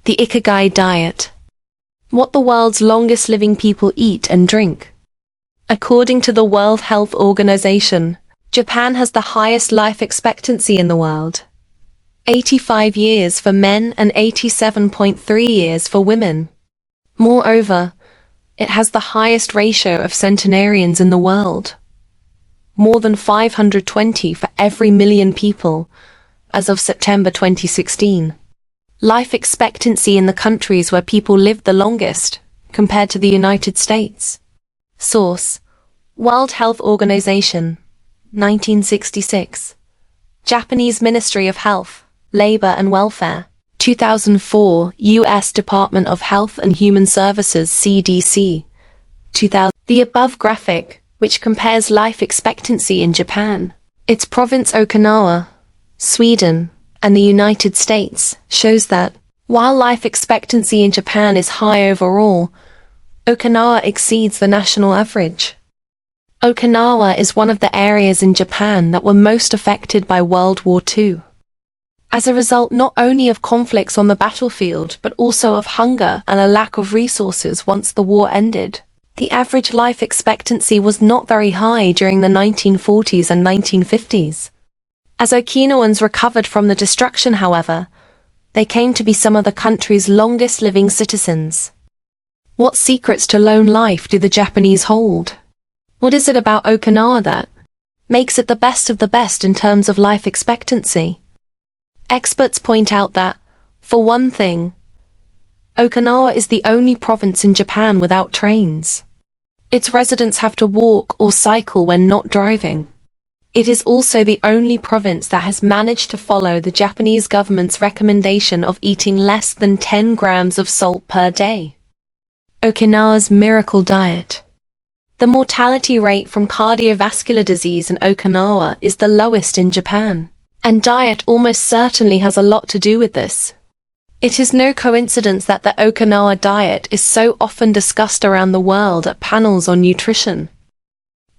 The IKIGAI diet. What the world's longest living people eat and drink. According to the World Health Organization, Japan has the highest life expectancy in the world. 85 years for men and 87.3 years for women. Moreover, it has the highest ratio of centenarians in the world. More than 520 for every million people, as of September 2016. Life expectancy in the countries where people live the longest, compared to the United States. Source: World Health Organization, 1966. Japanese Ministry of Health, Labor and Welfare, 2004. U.S. Department of Health and Human Services CDC, 2000. The above graphic, which compares life expectancy in Japan, its province Okinawa, Sweden, and the United States, shows that, while life expectancy in Japan is high overall, Okinawa exceeds the national average. Okinawa is one of the areas in Japan that were most affected by World War II. As a result not only of conflicts on the battlefield but also of hunger and a lack of resources once the war ended, the average life expectancy was not very high during the 1940s and 1950s. As Okinawans recovered from the destruction, however, they came to be some of the country's longest living citizens. What secrets to lone life do the Japanese hold? What is it about Okinawa that makes it the best of the best in terms of life expectancy? Experts point out that, for one thing, Okinawa is the only province in Japan without trains. Its residents have to walk or cycle when not driving. It is also the only province that has managed to follow the Japanese government's recommendation of eating less than 10 grams of salt per day. Okinawa's miracle diet. The mortality rate from cardiovascular disease in Okinawa is the lowest in Japan, and diet almost certainly has a lot to do with this. It is no coincidence that the Okinawa diet is so often discussed around the world at panels on nutrition.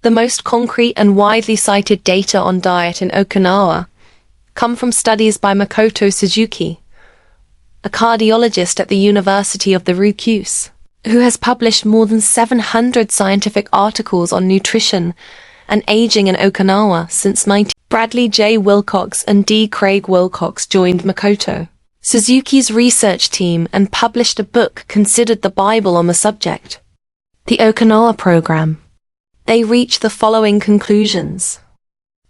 The most concrete and widely cited data on diet in Okinawa come from studies by Makoto Suzuki, a cardiologist at the University of the Ryukyu, who has published more than 700 scientific articles on nutrition and aging in Okinawa since 19. Bradley J. Wilcox and D. Craig Wilcox joined Makoto Suzuki's research team and published a book considered the Bible on the subject, The Okinawa Program. They reach the following conclusions.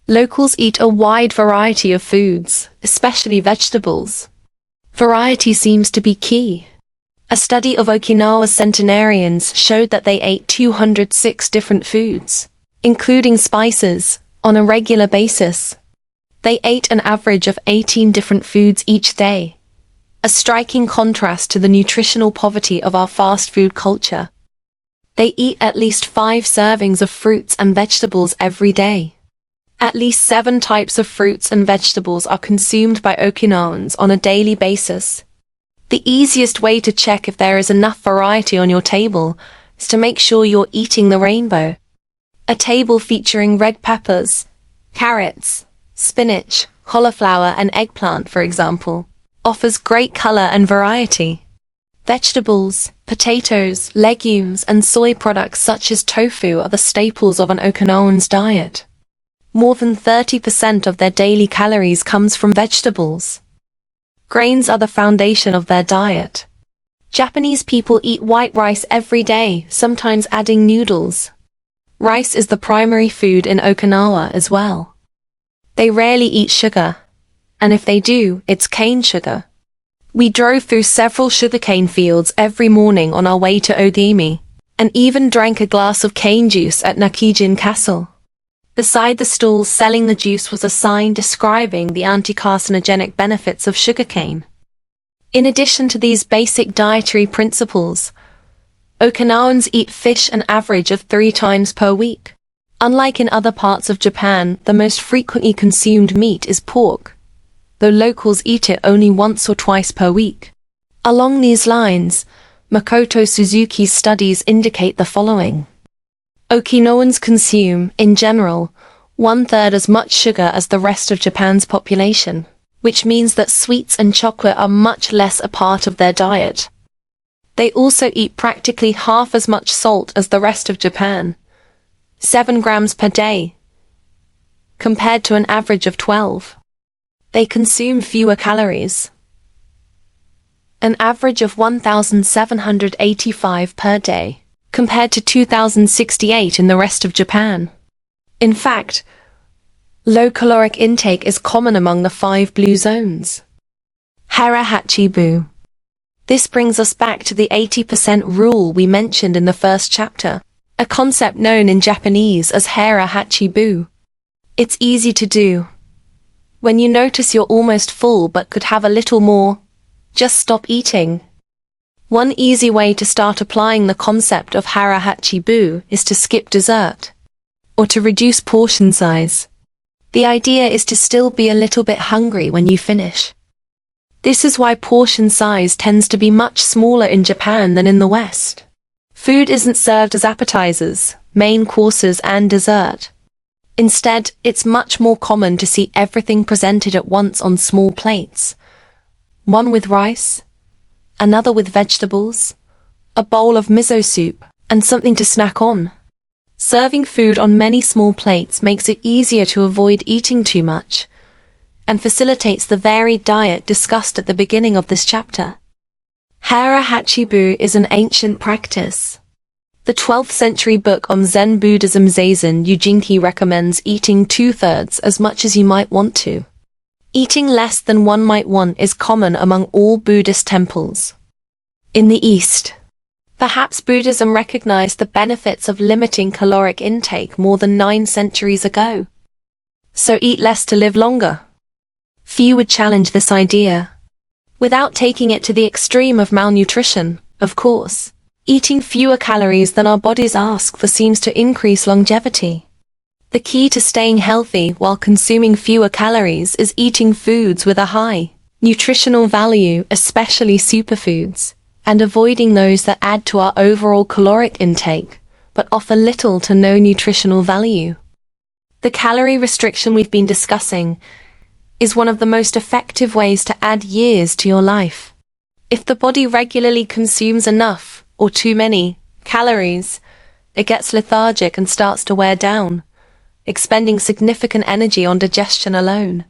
Locals eat a wide variety of foods, especially vegetables. Variety seems to be key. A study of Okinawa's centenarians showed that they ate 206 different foods, including spices, on a regular basis. They ate an average of 18 different foods each day, a striking contrast to the nutritional poverty of our fast food culture. They eat at least 5 servings of fruits and vegetables every day. At least 7 types of fruits and vegetables are consumed by Okinawans on a daily basis. The easiest way to check if there is enough variety on your table is to make sure you're eating the rainbow. A table featuring red peppers, carrots, spinach, cauliflower, and eggplant, for example, offers great color and variety. Vegetables, potatoes, legumes, and soy products such as tofu are the staples of an Okinawan's diet. More than 30% of their daily calories comes from vegetables. Grains are the foundation of their diet. Japanese people eat white rice every day, sometimes adding noodles. Rice is the primary food in Okinawa as well. They rarely eat sugar, and if they do, it's cane sugar. We drove through several sugarcane fields every morning on our way to Odimi, and even drank a glass of cane juice at Nakijin Castle. Beside the stalls selling the juice was a sign describing the anti-carcinogenic benefits of sugarcane. In addition to these basic dietary principles, Okinawans eat fish an average of 3 times per week. Unlike in other parts of Japan, the most frequently consumed meat is pork, though locals eat it only once or twice per week. Along these lines, Makoto Suzuki's studies indicate the following. Okinawans consume, in general, 1/3 as much sugar as the rest of Japan's population. which means that sweets and chocolate are much less a part of their diet. They also eat practically half as much salt as the rest of Japan, 7 grams per day, compared to an average of 12. They consume fewer calories, an average of 1,785 per day, compared to 2,068 in the rest of Japan. In fact, low caloric intake is common among the 5 blue zones. Hara Hachibu. This brings us back to the 80% rule we mentioned in the first chapter, a concept known in Japanese as Hara Hachibu. It's easy to do. When you notice you're almost full but could have a little more, just stop eating. One easy way to start applying the concept of Hara Hachibu is to skip dessert, or to reduce portion size. The idea is to still be a little bit hungry when you finish. This is why portion size tends to be much smaller in Japan than in the West. Food isn't served as appetizers, main courses and dessert. Instead, it's much more common to see everything presented at once on small plates. One with rice, another with vegetables, a bowl of miso soup, and something to snack on. Serving food on many small plates makes it easier to avoid eating too much, and facilitates the varied diet discussed at the beginning of this chapter. Hara Hachibu is an ancient practice. The 12th century book on Zen Buddhism Zazen Yujinki recommends eating 2/3 as much as you might want to. Eating less than one might want is common among all Buddhist temples. In the East, perhaps Buddhism recognized the benefits of limiting caloric intake more than 9 centuries ago. So eat less to live longer. Few would challenge this idea. Without taking it to the extreme of malnutrition, of course. Eating fewer calories than our bodies ask for seems to increase longevity. The key to staying healthy while consuming fewer calories is eating foods with a high nutritional value, especially superfoods, and avoiding those that add to our overall caloric intake, but offer little to no nutritional value. The calorie restriction we've been discussing is one of the most effective ways to add years to your life. If the body regularly consumes enough, or too many, calories, it gets lethargic and starts to wear down, expending significant energy on digestion alone.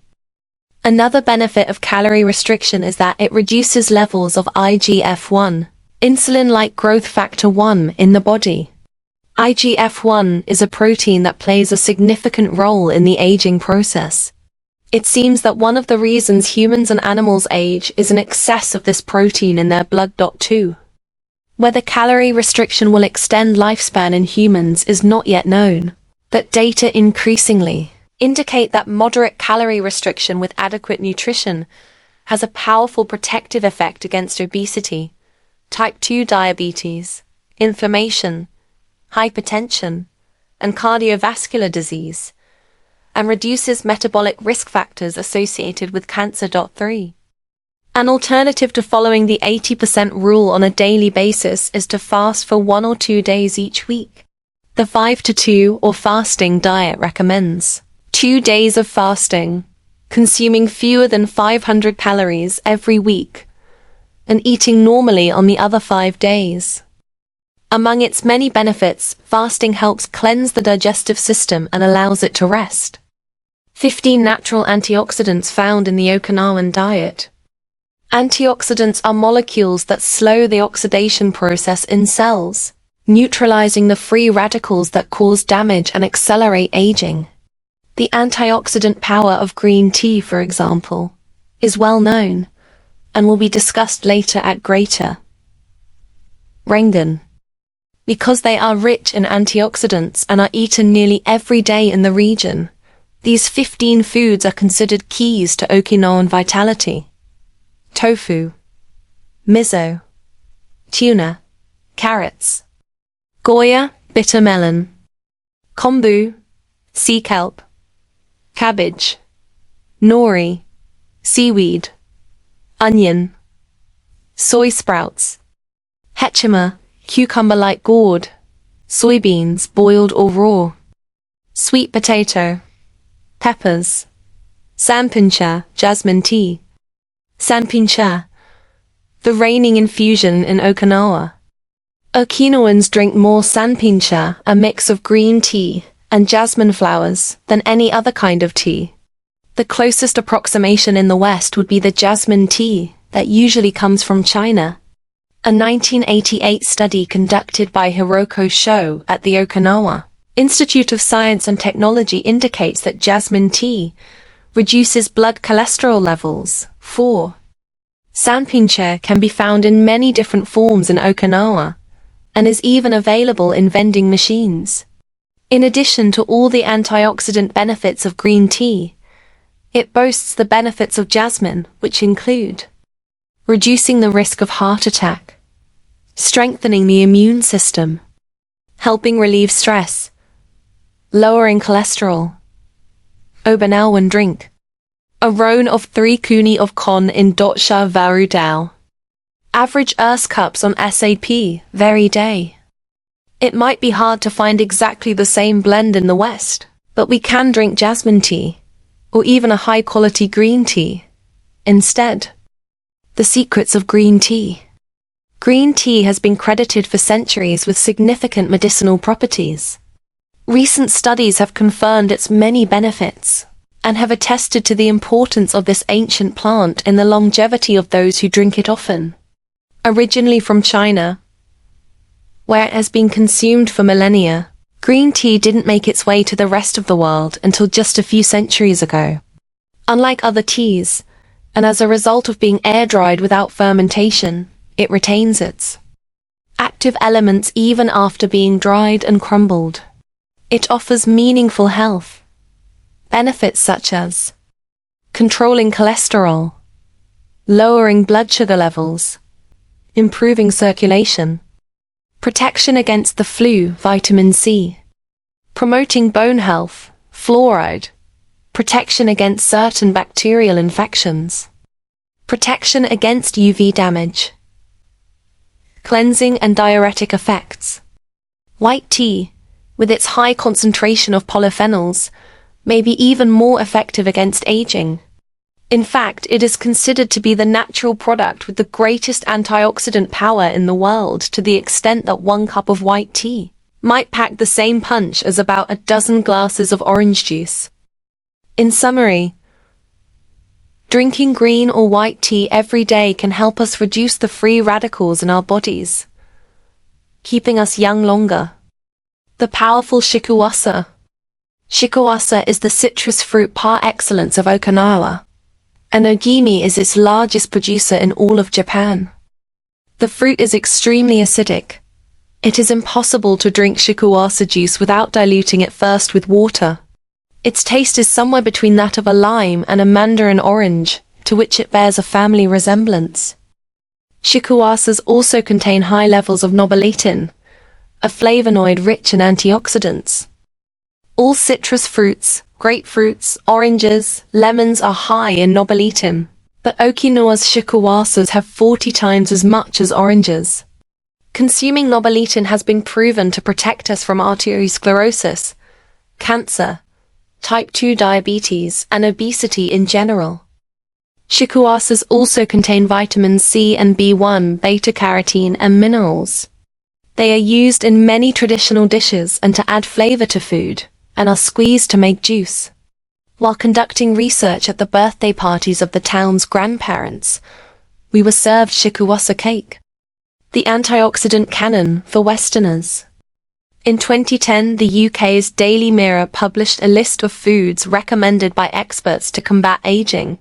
Another benefit of calorie restriction is that it reduces levels of IGF-1, insulin-like growth factor 1, in the body. IGF-1 is a protein that plays a significant role in the aging process. It seems that one of the reasons humans and animals age is an excess of this protein in their blood. Too. Whether calorie restriction will extend lifespan in humans is not yet known, but data increasingly indicate that moderate calorie restriction with adequate nutrition has a powerful protective effect against obesity, type 2 diabetes, inflammation, hypertension, and cardiovascular disease, and reduces metabolic risk factors associated with cancer. 3. An alternative to following the 80% rule on a daily basis is to fast for 1 or 2 days each week. The 5-2 or fasting diet recommends 2 days of fasting, consuming fewer than 500 calories every week, and eating normally on the other 5 days. Among its many benefits, fasting helps cleanse the digestive system and allows it to rest. 15 natural antioxidants found in the Okinawan diet. Antioxidants are molecules that slow the oxidation process in cells, neutralizing the free radicals that cause damage and accelerate aging. The antioxidant power of green tea, for example, is well known, and will be discussed later at greater length. Because they are rich in antioxidants and are eaten nearly every day in the region, these 15 foods are considered keys to Okinawan vitality. Tofu, miso, tuna, carrots, goya, bitter melon, kombu, sea kelp, cabbage, nori, seaweed, onion, soy sprouts, hechima, cucumber-like gourd, soybeans boiled or raw, sweet potato, peppers, Sanpincha, jasmine tea. Sanpincha, the reigning infusion in Okinawa. Okinawans drink more sanpincha, a mix of green tea and jasmine flowers, than any other kind of tea. The closest approximation in the West would be the jasmine tea that usually comes from China. A 1988 study conducted by Hiroko Sho at the Okinawa Institute of Science and Technology indicates that jasmine tea reduces blood cholesterol levels. 4. Sanpincha can be found in many different forms in Okinawa, and is even available in vending machines. In addition to all the antioxidant benefits of green tea, it boasts the benefits of jasmine, which include reducing the risk of heart attack, strengthening the immune system, helping relieve stress, lowering cholesterol. Obanalwan drink. A roan of 3 kuni of kon in dotsha varu dao. Average cups on SAP, very day. It might be hard to find exactly the same blend in the West, but we can drink jasmine tea, or even a high-quality green tea, instead. The secrets of green tea. Green tea has been credited for centuries with significant medicinal properties. Recent studies have confirmed its many benefits, and have attested to the importance of this ancient plant in the longevity of those who drink it often. Originally from China, where it has been consumed for millennia, green tea didn't make its way to the rest of the world until just a few centuries ago. Unlike other teas, and as a result of being air-dried without fermentation, it retains its active elements even after being dried and crumbled. It offers meaningful health benefits such as controlling cholesterol, lowering blood sugar levels, improving circulation, protection against the flu, vitamin C, promoting bone health, fluoride, protection against certain bacterial infections, protection against UV damage, cleansing and diuretic effects. White tea, with its high concentration of polyphenols, may be even more effective against aging. In fact, it is considered to be the natural product with the greatest antioxidant power in the world, to the extent that 1 cup of white tea might pack the same punch as about a dozen glasses of orange juice. In summary, drinking green or white tea every day can help us reduce the free radicals in our bodies, keeping us young longer. The powerful shikuwasa. Shikuwasa is the citrus fruit par excellence of Okinawa, and Ogimi is its largest producer in all of Japan. The fruit is extremely acidic. It is impossible to drink shikuwasa juice without diluting it first with water. Its taste is somewhere between that of a lime and a mandarin orange, to which it bears a family resemblance. Shikuwasas also contain high levels of nobelatin, a flavonoid rich in antioxidants. All citrus fruits, grapefruits, oranges, lemons are high in nobelatin, but Okinawa's shikuwasas have 40 times as much as oranges. Consuming nobelatin has been proven to protect us from arteriosclerosis, cancer, type 2 diabetes, and obesity in general. Shikuwasas also contain vitamins C and B1, beta-carotene, and minerals. They are used in many traditional dishes and to add flavor to food, and are squeezed to make juice. While conducting research at the birthday parties of the town's grandparents, we were served shikuwasa cake. The antioxidant canon for Westerners. In 2010, the UK's Daily Mirror published a list of foods recommended by experts to combat aging.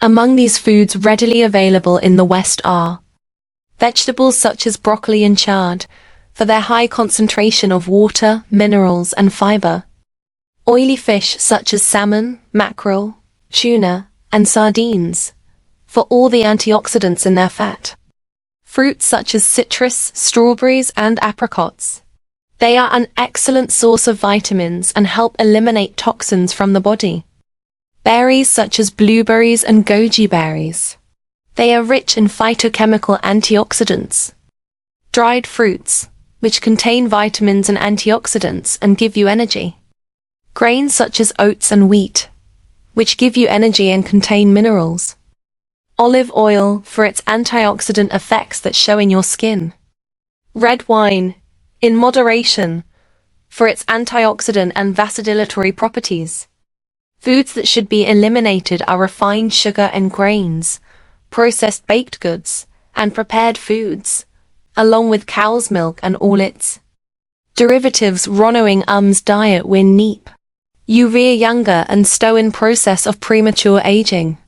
Among these foods readily available in the West are vegetables such as broccoli and chard, for their high concentration of water, minerals, and fiber. Oily fish such as salmon, mackerel, tuna, and sardines, for all the antioxidants in their fat. Fruits such as citrus, strawberries, and apricots. They are an excellent source of vitamins and help eliminate toxins from the body. Berries such as blueberries and goji berries. They are rich in phytochemical antioxidants. Dried fruits, which contain vitamins and antioxidants and give you energy. Grains such as oats and wheat. which give you energy and contain minerals. Olive oil for its antioxidant effects that show in your skin. Red wine, in moderation, for its antioxidant and vasodilatory properties. Foods that should be eliminated are refined sugar and grains, processed baked goods, and prepared foods, along with cow's milk and all its derivatives. Running diet when neep. You rear younger and stow in process of premature aging.